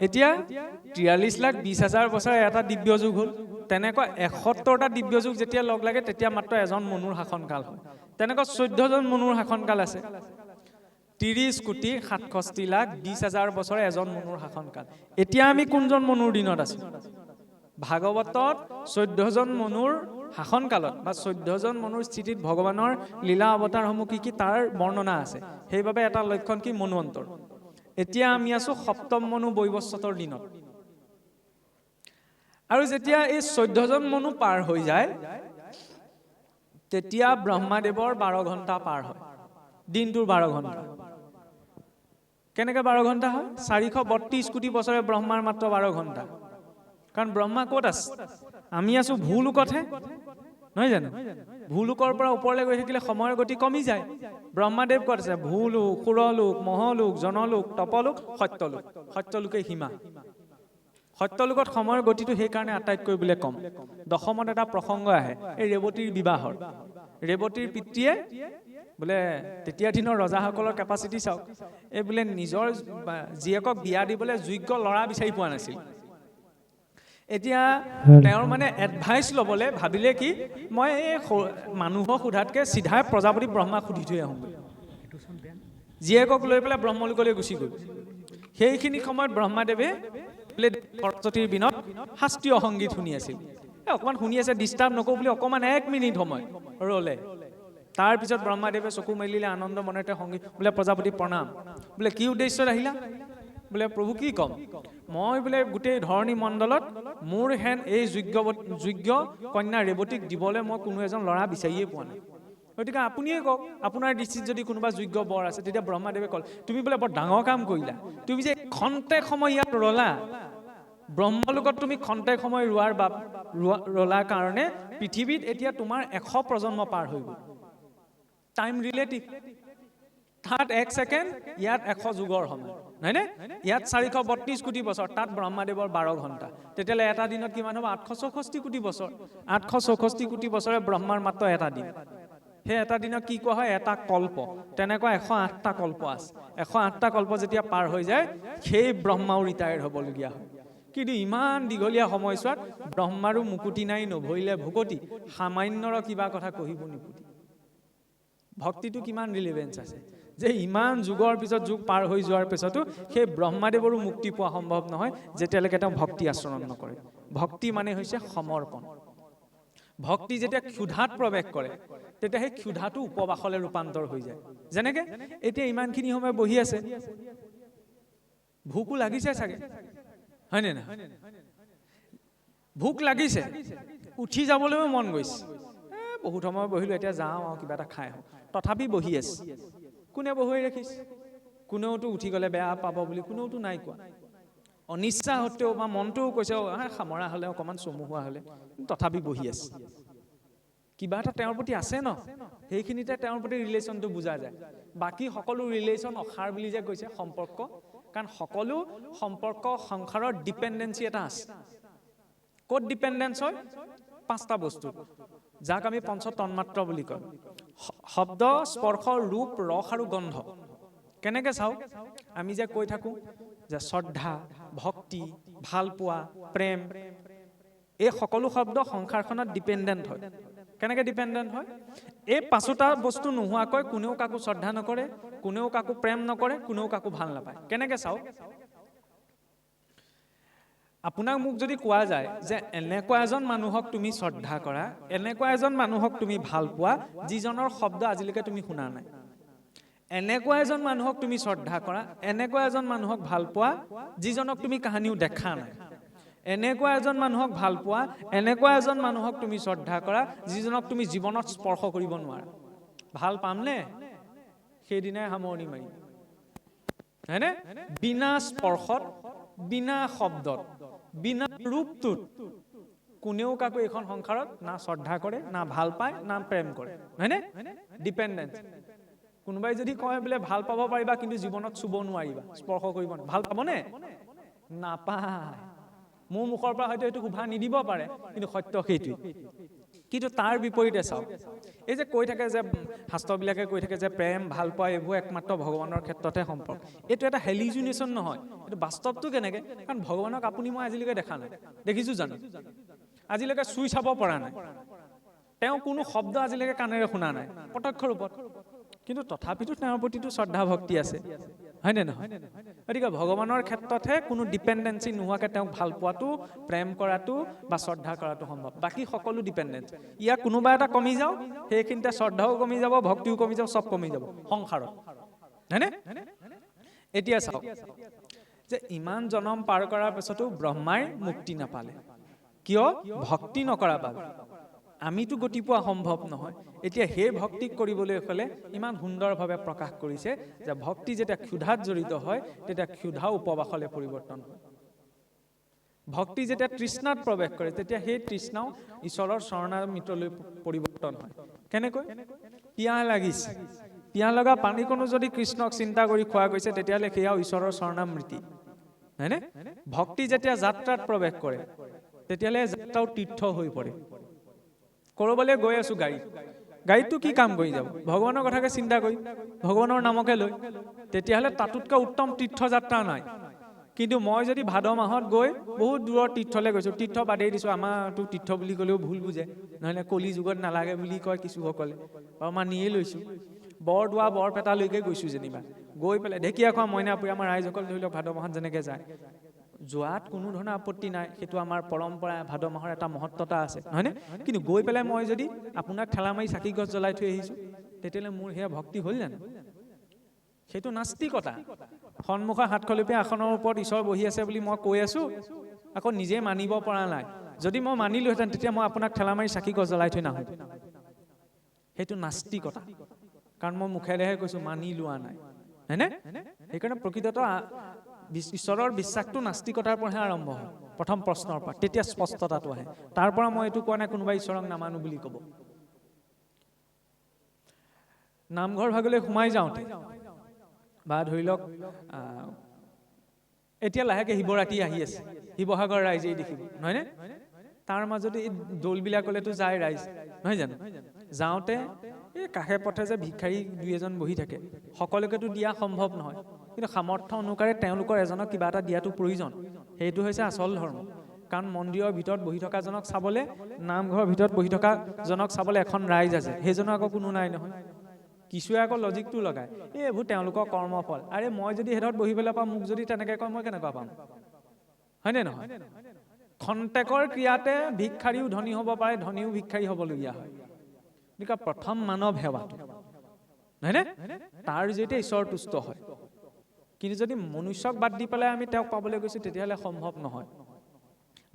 এতিয়া 43,20,000 বছৰ এটা দিব্য যুগ হ'ল তেনেকুৱা 71টা দিব্য যুগ যেতিয়া লগ লাগে তেতিয়া মাত্ৰ এজন মনুৰ শাসনকাল হয় তেনেকুৱা 14 জন মনুৰ শাসনকাল আছে 30,67,20,000 বছৰ এজন মনুৰ শাসনকাল এতিয়া আমি কোনজন মনুৰ দিনত আছো ভাগৱতত 14 জন মনুৰ শাসনকালত বা 14 জন মনুৰ স্থিতিত ভগৱানৰ লীলা অৱতাৰসমূহ কি তাৰ বৰ্ণনা আছে সেইবাবে এটা লক্ষণ কি মনুৱন্তৰ এতিয়া আমি আছো সপ্তম মনু বৈৱস্বতৰ দিনত আৰু যেতিয়া এই 14 জন মনু পাৰ হৈ যায় তেতিয়া ব্ৰহ্মাদেৱৰ 12 ঘণ্টা পাৰ হয় দিনটোৰ 12 ঘণ্টা কেনেকৈ 12 ঘণ্টা হয় 432 কোটি বছৰে ব্ৰহ্মাৰ মাত্ৰ 12 ঘণ্টা কাৰণ ব্ৰহ্মা ক'ত আছে আমি আছো ভূলোকতহে নহয় জানো ভূলোকৰ পৰা ওপৰলৈ গৈ থাকিলে সময়ৰ গতি কমি যায় ব্ৰহ্মাদেৱ ক'ত আছে ভূলোক সুৰলোক মহলোক জনলোক তপলোক সত্যলোকে সীমা সত্যলোকত সময়ৰ গতিটো সেইকাৰণে আটাইতকৈ বোলে কম দশমত এটা প্ৰসংগ আহে এই ৰেৱতীৰ বিবাহৰ ৰেৱতীৰ পিতৃয়ে বোলে তেতিয়া দিনৰ ৰজাসকলৰ কেপাচিটি চাওক এই বোলে নিজৰ জীয়েকক বিয়া দিবলৈ যোগ্য ল'ৰা বিচাৰি পোৱা নাছিল এতিয়া তেওঁৰ মানে এডভাইস ল'বলৈ ভাবিলে কি মই এই মানুহক সোধাতকে চিধাই প্ৰজাপতি ব্ৰহ্মাক সুধি থৈ আহোঁ জীয়েকক লৈ পেলাই ব্ৰহ্মলোকলৈ গুচি গ'ল সেইখিনি সময়ত ব্ৰহ্মাদেৱে বোলে সৰস্বতীৰ বিনত শাস্ত্ৰীয় সংগীত শুনি আছিল অকণমান শুনি আছে ডিষ্টাৰ্ব নকৰোঁ বুলি অকণমান 1 মিনিট সময় ৰ'লে তাৰপিছত ব্ৰহ্মাদেৱে চকু মেলিলে আনন্দ মনেৰে সংগীত বোলে প্ৰজাপতি প্ৰণাম বোলে কি উদ্দেশ্যত আহিলা বোলে প্ৰভু কি ক'ম মই বোলে গোটেই ধৰণী মণ্ডলত মোৰ হেন এই যোগ্য কন্যা ৰেৱতীক দিবলৈ মই কোনো এজন ল'ৰা বিচাৰিয়ে পোৱা নাই গতিকে আপুনিয়ে কওক আপোনাৰ দৃষ্টিত যদি কোনোবা যোগ্য বৰ আছে তেতিয়া ব্ৰহ্মাদেৱে ক'ল তুমি বোলে বৰ ডাঙৰ কাম কৰিলা তুমি যে খন্তেক সময় ইয়াত ৰলা ব্ৰহ্মলোকত তুমি খন্তেক সময় ৰলাৰ কাৰণে পৃথিৱীত এতিয়া তোমাৰ 100 প্ৰজন্ম পাৰ হৈ গ'ল টাইম ৰিলেটিভ তাত 1 ছেকেণ্ড ইয়াত 100 যুগৰ সময় নহয়নে ইয়াত 432 কোটি বছৰ তাত ব্ৰহ্মাদেৱৰ 12 ঘণ্টা তেতিয়াহ'লে এটা দিনত কিমান হ'ব 864 কোটি বছৰ 864 কোটি বছৰে ব্ৰহ্মাৰ মাত্ৰ এটা দিন সেই এটা দিনক কি কোৱা হয় এটা কল্প তেনেকুৱা 108টা কল্প আছে 108টা কল্প যেতিয়া পাৰ হৈ যায় সেই ব্ৰহ্মাও ৰিটায়াৰ্ড হ'বলগীয়া হয় কিন্তু ইমান দীঘলীয়া সময়ছোৱাত ব্ৰহ্মাৰো মুকুতি নাই নভৰিলে ভুকতি সামান্যৰ কিবা কথা কহিব নিপুতি ভক্তিটো কিমান ৰিলেভেন্স আছে যে ইমান যুগৰ পিছত যুগ পাৰ হৈ যোৱাৰ পিছতো সেই ব্ৰহ্মাদেৱৰো মুক্তি পোৱা সম্ভৱ নহয় যেতিয়ালৈকে তেওঁ ভক্তি আচৰণ নকৰে ভক্তি মানে হৈছে সমৰ্পণ ভক্তি যেতিয়া ক্ষুধাত প্ৰৱেশ কৰে তেতিয়া সেই ক্ষুধাটো উপবাসলৈ ৰূপান্তৰ হৈ যায় যেনেকে এতিয়া ইমানখিনি সময় বহি আছে ভোকো লাগিছে চাগে হয়নে না ভোক লাগিছে উঠি যাবলৈও মন গৈছে বহুত সময় বহিলো এতিয়া যাওঁ আৰু কিবা এটা খাই আহোঁ তথাপি বহি আছে কোনে বহুৱাই ৰাখিছে কোনেওতো উঠি গ'লে বেয়া পাব বুলি কোনেওতো নাই কোৱা অনিচ্ছা সত্ত্বেও বা মনটোও কৈছে সামৰা হ'লে অকণমান চমু হোৱা হ'লে তথাপি বহি আছে কিবা এটা তেওঁৰ প্ৰতি আছে ন সেইখিনিতে তেওঁৰ প্ৰতি ৰিলেশ্যনটো বুজা যায় বাকী সকলো ৰিলেশ্যন অসাৰ বুলি যে কৈছে সম্পৰ্ক কাৰণ সকলো সম্পৰ্ক সংসাৰৰ ডিপেণ্ডেঞ্চি এটা আছে ক'ত ডিপেণ্ডেঞ্চ হয় 5টা বস্তু যাক আমি পঞ্চ তন্মাত্ৰ বুলি কওঁ শব্দ স্পৰ্শ ৰূপ ৰস আৰু গন্ধ কেনেকে চাওঁ আমি যে কৈ থাকোঁ যে শ্ৰদ্ধা ভক্তি ভাল পোৱা প্ৰেম এই সকলো শব্দ সংসাৰখনত ডিপেণ্ডেণ্ট হয় কেনেকে ডিপেণ্ডেণ্ট হয় এই 5টা বস্তু নোহোৱাকৈ কোনেও কাকো শ্ৰদ্ধা নকৰে কোনেও কাকো প্ৰেম নকৰে কোনেও কাকো ভাল নাপায় কেনেকে চাওঁ আপোনাক মোক যদি কোৱা যায় যে এনেকুৱা এজন মানুহক তুমি শ্ৰদ্ধা কৰা এনেকুৱা এজন মানুহক তুমি ভাল পোৱা যিজনৰ শব্দ আজিলৈকে তুমি শুনা নাই এনেকুৱা এজন মানুহক তুমি শ্ৰদ্ধা কৰা এনেকুৱা এজন মানুহক ভাল পোৱা যিজনক তুমি কাহানিও দেখা নাই এনেকুৱা এজন মানুহক ভাল পোৱা এনেকুৱা এজন মানুহক তুমি শ্ৰদ্ধা কৰা যিজনক তুমি জীৱনত স্পৰ্শ কৰিব নোৱাৰা ভাল পামনে সেইদিনাই সামৰণি মাৰিম হয়নে বিনা স্পৰ্শত বিনা শব্দত বিনা ৰূপটোত কোনেও কাকো এখন সংসাৰত না শ্ৰদ্ধা কৰে না ভাল পায় না প্ৰেম কৰে হয়নে ডিপেণ্ডেঞ্চ কোনোবাই যদি কয় বোলে ভাল পাব পাৰিবা কিন্তু জীৱনত চুব নোৱাৰিবা স্পৰ্শ কৰিব নোৱাৰিবা ভাল পাবনে নাপায় মোৰ মুখৰ পৰা হয়তো এইটো শুভা নিদিব পাৰে কিন্তু সত্য সেইটোৱে কিন্তু তাৰ বিপৰীতে চাওক, এই যে কৈ থাকে যে শাস্ত্ৰবিলাকে কৈ থাকে যে প্ৰেম ভাল পোৱা এইবোৰ একমাত্ৰ ভগৱানৰ ক্ষেত্ৰতহে সম্ভৱ, এইটো এটা হেলিজুনেশ্যন নহয়, এইটো বাস্তৱটো কেনেকৈ? কাৰণ ভগৱানক আপুনি মই আজিলৈকে দেখা নাই, দেখিছোঁ জানো? আজিলৈকে চুই চাব পৰা নাই, তেওঁ কোনো শব্দ আজিলৈকে কাণেৰে শুনা নাই প্ৰত্যক্ষ ৰূপত, কিন্তু তথাপিতো তেওঁৰ প্ৰতিটো শ্ৰদ্ধা ভক্তি আছে, হয়নে নহয়? গতিকে ভগৱানৰ ক্ষেত্ৰতহে কোনো ডিপেণ্ডেঞ্চি নোহোৱাকৈ তেওঁক ভাল পোৱাটো, প্ৰেম কৰাটো বা শ্ৰদ্ধা কৰাটো সম্ভৱ। বাকী সকলো ডিপেণ্ডেঞ্চ, ইয়াক কোনোবা এটা কমি যাওঁ সেইখিনিতে শ্ৰদ্ধাও কমি যাব, ভক্তিও কমি যাব, চব কমি যাব সংসাৰত, হয়নে? এতিয়া চাওক যে ইমান জনম পাৰ কৰাৰ পিছতো ব্ৰহ্মাই মুক্তি নাপালে, কিয়? ভক্তি নকৰা বাবে। আমিতো গতি পোৱা সম্ভৱ নহয়। এতিয়া সেই ভক্তিক কৰিবলৈ হ'লে ইমান সুন্দৰভাৱে প্ৰকাশ কৰিছে যে ভক্তি যেতিয়া ক্ষুধাত জড়িত হয় তেতিয়া ক্ষুধা উপবাসলৈ পৰিৱৰ্তন হয়। ভক্তি যেতিয়া তৃষ্ণাত প্ৰৱেশ কৰে তেতিয়া সেই তৃষ্ণাও ঈশ্বৰৰ শৰণামৃতলৈ পৰিৱৰ্তন হয়। কেনেকৈ? পিয়াহ লাগিছে, পিয়াহ লগা পানীকণো যদি কৃষ্ণক চিন্তা কৰি খোৱা গৈছে তেতিয়াহ'লে সেয়াও ঈশ্বৰৰ শৰণামৃতি, হয়নে? ভক্তি যেতিয়া যাত্ৰাত প্ৰৱেশ কৰে তেতিয়াহ'লে যাত্ৰাও তীৰ্থ হৈ পৰে। ক'ৰবালৈ গৈ আছো গাড়ীতটো কি কাম কৰি যাব? ভগৱানৰ কথাকে চিন্তা কৰি, ভগৱানৰ নামকে লৈ, তেতিয়াহ'লে তাতোতকৈ উত্তম তীৰ্থযাত্ৰা নাই। কিন্তু মই যদি ভাদ মাহত গৈ বহুত দূৰৰ তীৰ্থলৈ গৈছোঁ, তীৰ্থ বাদেই দিছোঁ, আমাৰতো তীৰ্থ বুলি ক'লেও ভুল বুজে, নহ'লে কলি যুগত নালাগে বুলি কয় কিছুসকলে, বাৰু মানিয়ে লৈছোঁ। বৰদোৱা বৰপেটালৈকে গৈছোঁ যেনিবা, গৈ পেলাই ঢেকীয়াখোৱা মইনাপুৰী আমাৰ ৰাইজসকল ধৰি লওক ভাদ মাহত যেনেকৈ যায়, যোৱাত কোনো ধৰণৰ আপত্তি নাই, সেইটো আমাৰ পৰম্পৰা, ভাদ মাহৰ এটা মহত্বতা আছে, নহয়নে? কিন্তু গৈ পেলাই মই যদি আপোনাক ঠেলা মাৰি চাকি গছ জ্বলাই থৈ আহিছোঁ তেতিয়াহ'লে মোৰ সেয়া ভক্তি হ'ল জানো? সেইটো নাস্তিকতা। সন্মুখৰ হাতখলপীয়া আসনৰ ওপৰত ঈশ্বৰ বহি আছে বুলি মই কৈ আছোঁ, আকৌ নিজে মানিব পৰা নাই। যদি মই মানিলোহেঁতেন তেতিয়া মই আপোনাক ঠেলা মাৰি চাকি গছ জ্বলাই থৈ নাহোঁ। সেইটো নাস্তিকতা, কাৰণ মই মুখেৰেহে কৈছোঁ, মানি লোৱা নাই, হয়নে? সেইকাৰণে প্ৰকৃততে ঈশ্বৰৰ বিশ্বাসটো নাস্তিকতাৰ পৰাহে আৰম্ভ হয়, প্ৰথম প্ৰশ্নৰ পৰা, তেতিয়া স্পষ্টতাটো আহে। তাৰ পৰা মই এইটো কোৱা নাই কোনোবাই ঈশ্বৰক নামানো বুলি ক'ব। নামঘৰ ভাগলৈ সোমাই যাওঁতে বা ধৰি লওক এতিয়া লাহেকৈ শিৱৰাত্ৰি আহি আছে, শিৱসাগৰ ৰাইজেই দেখিব, নহয়নে? তাৰ মাজতে এই দৌলবিলাকলৈতো যায় ৰাইজ, নহয় জানো? যাওঁতে এই কাষে পথে যে ভিক্ষাৰী দুই এজন বহি থাকে, সকলোকেতো দিয়া সম্ভৱ নহয়, কিন্তু সামৰ্থ্য অনুসাৰে তেওঁলোকৰ এজনক কিবা এটা দিয়াটো প্ৰয়োজন। সেইটো হৈছে আচল ধৰ্ম। কাৰণ মন্দিৰৰ ভিতৰত বহি থকাজনক চাবলৈ, নামঘৰৰ ভিতৰত বহি থকাজনক চাবলৈ এখন ৰাইজ আছে, সেইজনৰ আকৌ কোনো নাই নহয়। কিছুৱে আকৌ লজিকটো লগায়, এইবোৰ তেওঁলোকৰ কৰ্মফল, আৰে মই যদি সেইডোখৰত বহিবলৈ পাওঁ, মোক যদি তেনেকৈ কয় মই কেনেকুৱা পাম, হয়নে নহয়? খন্তেকৰ ক্ৰিয়াতে ভিক্ষাৰীও ধনী হ'ব পাৰে, ধনীও ভিক্ষাৰী হ'বলগীয়া হয়। গতিকে প্ৰথম মানৱ সেৱাটো, নহয়নে? তাৰ জৰিয়তে ঈশ্বৰ তুষ্ট হয়। কিন্তু যদি মনুষ্যক বাদ দি পেলাই আমি তেওঁক পাবলৈ গৈছোঁ তেতিয়াহ'লে সম্ভৱ নহয়।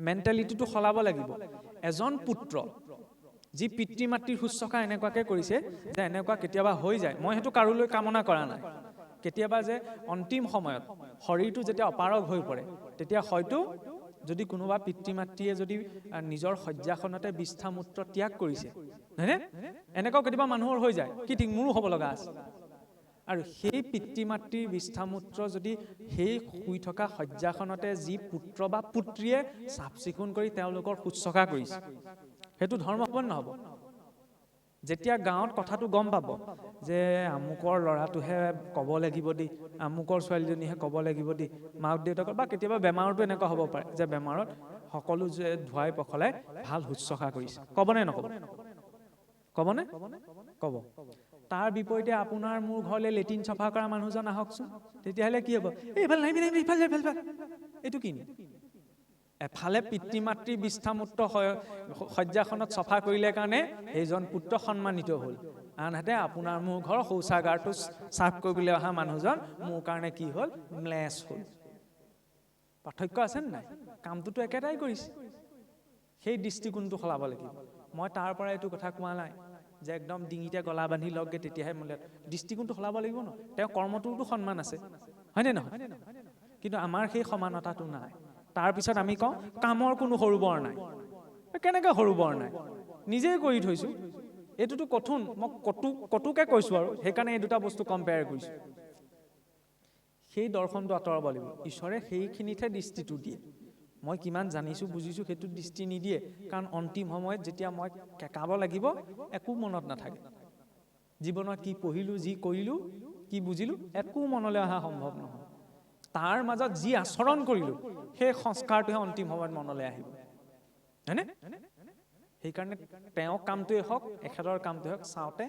মেণ্টেলিটিটো সলাব লাগিব। এজন পুত্ৰ যি পিতৃ মাতৃৰ শুশ্ৰূষা এনেকুৱাকৈ কৰিছে যে এনেকুৱা কেতিয়াবা হৈ যায়, মই সেইটো কাৰোলৈ কামনা কৰা নাই, কেতিয়াবা যে অন্তিম সময়ত শৰীৰটো যেতিয়া অপাৰগ হৈ পৰে তেতিয়া হয়তো যদি কোনোবা পিতৃ মাতৃয়ে যদি নিজৰ শয্যাখনতে বিষ্ঠামূত্ৰ ত্যাগ কৰিছে, হয়নে? এনেকুৱাও কেতিয়াবা মানুহৰ হৈ যায়, কি ঠিক মোৰো হ'ব লগা আছে। আৰু সেই পিতৃ মাতৃৰ বিষ্ঠামূত্ৰ যদি সেই শুই থকা শয্যাখনতে যি পুত্ৰ বা পুত্ৰীয়ে চাফ চিকুণ কৰি তেওঁলোকৰ শুশ্ৰূষা কৰিছে, সেইটো ধৰ্ম হ'ব নহ'ব? যেতিয়া গাঁৱত কথাটো গম পাব যে আমুকৰ ল'ৰাটোহে ক'ব লাগিব দেই, আমুকৰ ছোৱালীজনীহে ক'ব লাগিব দেই, মাক দেউতাকৰ বা কেতিয়াবা বেমাৰতো এনেকুৱা হ'ব পাৰে যে বেমাৰত সকলো যে ধুৱাই পখলাই ভাল শুশ্ৰূষা কৰিছে, ক'বনে নক'ব? ক'বনে? ক'ব। তাৰ বিপৰীতে আপোনাৰ মোৰ ঘৰলৈ লেট্ৰিন চফা কৰা মানুহজন আহকচোন, তেতিয়াহ'লে কি হ'ব? এইফালে নাহিবি, ইফালে এইটো কি? এফালে পিতৃ মাতৃ বিষ্ঠামূত্ৰ শয্যাখনত চফা কৰিলে কাৰণে সেইজন পুত্ৰ সন্মানিত হ'ল, আনহাতে আপোনাৰ মোৰ ঘৰৰ শৌচাগাৰটো চাফ কৰিবলৈ অহা মানুহজন মোৰ কাৰণে কি হ'ল? ম্লেছ হ'ল। পাৰ্থক্য আছে নাই? কামটোতো একেটাই কৰিছে। সেই দৃষ্টিকোণটো সলাব লাগিব। মই তাৰ পৰা এইটো কথা কোৱা নাই যে একদম ডিঙিতে গলা বান্ধি লগগে তেতিয়াহে মোলে, দৃষ্টিকোণটো সলাব লাগিব ন। তেওঁ কৰ্মটোতো সন্মান আছে, হয়নে নহয়? কিন্তু আমাৰ সেই সমানতাটো নাই। তাৰপিছত আমি কওঁ কামৰ কোনো সৰু বৰ নাই। কেনেকৈ সৰু বৰ নাই? নিজেই কৰি থৈছোঁ, এইটোতো কঠোৰ, মই কটুকে কৈছোঁ আৰু সেইকাৰণে এই দুটা বস্তু কম্পেয়াৰ কৰিছোঁ। সেই দৰ্শনটো আঁতৰাব লাগিব। ঈশ্বৰে সেইখিনিতহে দৃষ্টিটো দিয়ে। মই কিমান জানিছোঁ বুজিছোঁ সেইটো দৃষ্টি নিদিয়ে, কাৰণ অন্তিম সময়ত যেতিয়া মই কেকাব লাগিব একো মনত নাথাকে। জীৱনত কি পঢ়িলোঁ, যি কৰিলোঁ, কি বুজিলোঁ, একো মনলৈ অহা সম্ভৱ নহয়। তাৰ মাজত যি আচৰণ কৰিলোঁ সেই সংস্কাৰটোহে অন্তিম সময়ত মনলৈ আহিব, হয়নে? সেইকাৰণে তেওঁৰ কামটোৱে হওক, এখেতৰ কামটোৱে হওক, চাওঁতে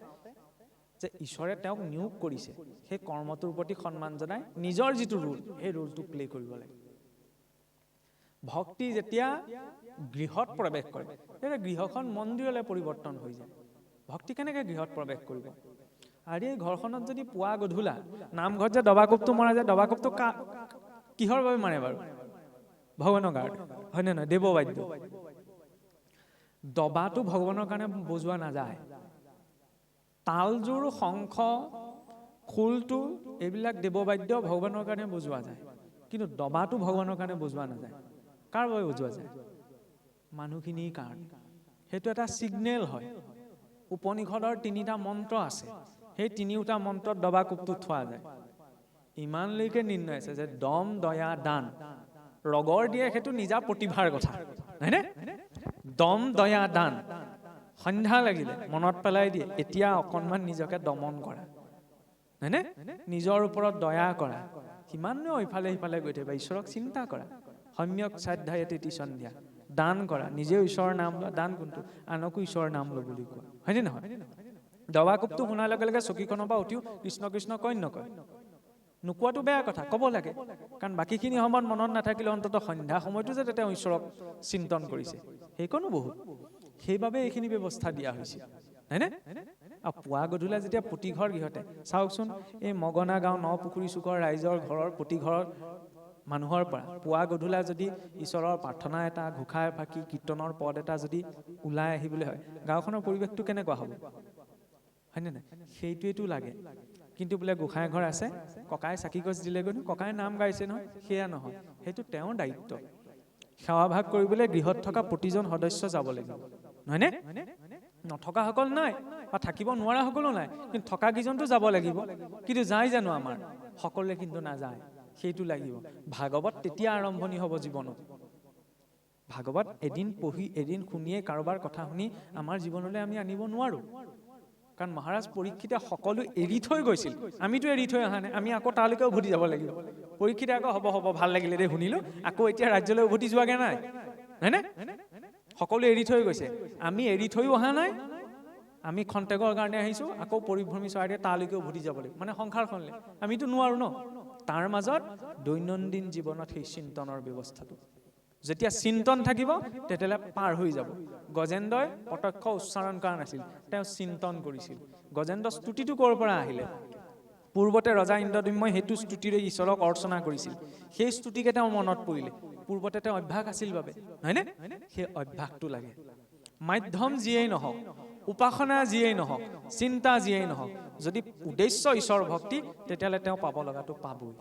যে ঈশ্বৰে তেওঁক নিয়োগ কৰিছে, সেই কৰ্মটোৰ প্ৰতি সন্মান জনাই নিজৰ যিটো ৰোল, সেই ৰোলটো প্লে কৰিব লাগে। ভক্তি যেতিয়া গৃহত প্ৰৱেশ কৰে, তেতিয়া গৃহখন মন্দিৰলৈ পৰিৱৰ্তন হৈ যায়। ভক্তি কেনেকৈ গৃহত প্ৰৱেশ কৰিব? আৰু এই ঘৰখনত যদি পুৱা গধূলা নামঘৰত যে দবাকোপটো মৰা যায়, দবাকোপটো কিহৰ বাবে মাৰে বাৰু? ভগৱানৰ কাৰণে, হয়নে নহয়? দেৱবাদ্য। দবাটো ভগৱানৰ কাৰণে বজোৱা নাযায়। তালযোৰ, শংখ, খোলটো, এইবিলাক দেৱবাদ্য ভগৱানৰ কাৰণে বজোৱা যায়, কিন্তু দবাটো ভগৱানৰ কাৰণে বজোৱা নাযায়। কাৰ বাবে বজোৱা যায়? মানুহখিনিৰ কাৰণে। সেইটো এটা ছিগনেল হয়। উপনিষদৰ 3টা মন্ত্ৰ আছে, সেই 3টা মন্ত্ৰত দবাকোপটো থোৱা যায়। ইমানলৈকে নিৰ্ণয় আছে যে দম, দয়া, দান। ৰগৰ দিয়ে সেইটো নিজা প্ৰতিভাৰ কথা, হয়নে? দম, দয়া, দান। সন্ধ্যা লাগিলে মনত পেলাই দিয়ে, এতিয়া অকণমান নিজকে দমন কৰা, হয়নে? নিজৰ ওপৰত দয়া কৰা। কিমাননো ইফালে সিফালে গৈ থাকিবা, ঈশ্বৰক চিন্তা কৰা। সম্যক শ্ৰদ্ধায়ে তিথি সন্ধ্যা। দান কৰা, নিজেও ঈশ্বৰৰ নাম লোৱা। দান কোনটো? আনকো ঈশ্বৰৰ নাম লো বুলি কোৱা, হয়নে নহয়? দবাকোপটো শুনাৰ লগে লগে চকীখনৰ পৰা উঠিও কৃষ্ণ কৃষ্ণ কয় নকয়? নোকোৱাটো বেয়া কথা, ক'ব লাগে, কাৰণ বাকীখিনি সময়ত মনত নাথাকিলে অন্তত সন্ধ্যা সময়তো যাতে তেওঁ ঈশ্বৰক চিন্তন কৰিছে, সেইকণো বহুত। সেইবাবে এইখিনি ব্যৱস্থা দিয়া হৈছিল, হয়নে? আৰু পুৱা গধূলা যেতিয়া প্ৰতি ঘৰ গৃহতে চাওকচোন, এই মগনা গাঁও নপুখুৰী চুকৰ ৰাইজৰ ঘৰৰ প্ৰতি ঘৰৰ মানুহৰ পৰা পুৱা গধূলা যদি ঈশ্বৰৰ প্ৰাৰ্থনা এটা, ঘোষা এফাকি, কীৰ্তনৰ পদ এটা যদি ওলাই আহিবলৈ হয়, গাঁওখনৰ পৰিৱেশটো কেনেকুৱা হ'ব, হয়নে নাই? সেইটোৱেতো লাগে। কিন্তু বোলে গোঁসাই ঘৰ আছে, ককাই চাকি গছ দিলেগৈ, ককাই নাম গাইছে নহয়, সেয়া নহয়। সেইটো তেওঁৰ দায়িত্ব। সেৱাভাগ কৰিবলৈ গৃহত থকা প্ৰতিজন সদস্য যাব লাগিব, নহয়নে? নথকাসকল নাই, বা থাকিব নোৱাৰা সকলো নাই, কিন্তু থকা কেইজনটো যাব লাগিব। কিন্তু যায় জানো আমাৰ? সকলোৱে কিন্তু নাযায়। সেইটো লাগিব। ভাগৱত তেতিয়া আৰম্ভণি হ'ব জীৱনত। ভাগৱত এদিন পঢ়ি, এদিন শুনিয়ে, কাৰোবাৰ কথা শুনি আমাৰ জীৱনলৈ আমি আনিব নোৱাৰোঁ। কাৰণ মহাৰাজ পৰীক্ষিতে সকলো এৰি থৈ গৈছিল, আমিতো এৰি থৈ অহা নাই। আমি আকৌ তালৈকে উভতি যাব লাগিব। পৰীক্ষিতে আকৌ হ'ব ভাল লাগিলে দেই শুনিলোঁ, আকৌ এতিয়া ৰাজ্যলৈ উভতি যোৱাগে নাই, হয়নে? সকলো এৰি থৈ গৈছে, আমি এৰি থৈও অহা নাই। আমি খন্তেকৰ কাৰণে আহিছোঁ, আকৌ পৰিভ্ৰমী চৰাইৰে তালৈকে উভতি যাব লাগিব, মানে সংসাৰখনলৈ। আমিতো নোৱাৰোঁ ন। তাৰ মাজত দৈনন্দিন জীৱনত সেই চিন্তনৰ ব্যৱস্থাটো, যেতিয়া চিন্তন থাকিব তেতিয়াহ'লে পাৰ হৈ যাব। গজেন্দ্ৰই প্ৰত্যক্ষ উচ্চাৰণ কৰা নাছিল, তেওঁ চিন্তন কৰিছিল। গজেন্দ্ৰ স্তুতিটো ক'ৰ পৰা আহিলে? পূৰ্বতে ৰজা ইন্দ্ৰদ্যুম্নই সেইটো স্তুতিৰে ঈশ্বৰক অৰ্চনা কৰিছিল, সেই স্তুতিকে তেওঁ মনত পৰিলে। পূৰ্বতে তেওঁ অভ্যাস আছিল বাবে, হয়নে? সেই অভ্যাসটো লাগে। মাধ্যম যিয়েই নহওক, উপাসনা যিয়েই নহওক, চিন্তা যিয়েই নহওক, যদি উদ্দেশ্য ঈশ্বৰ ভক্তি, তেতিয়াহ'লে তেওঁ পাব লগাটো পাবই।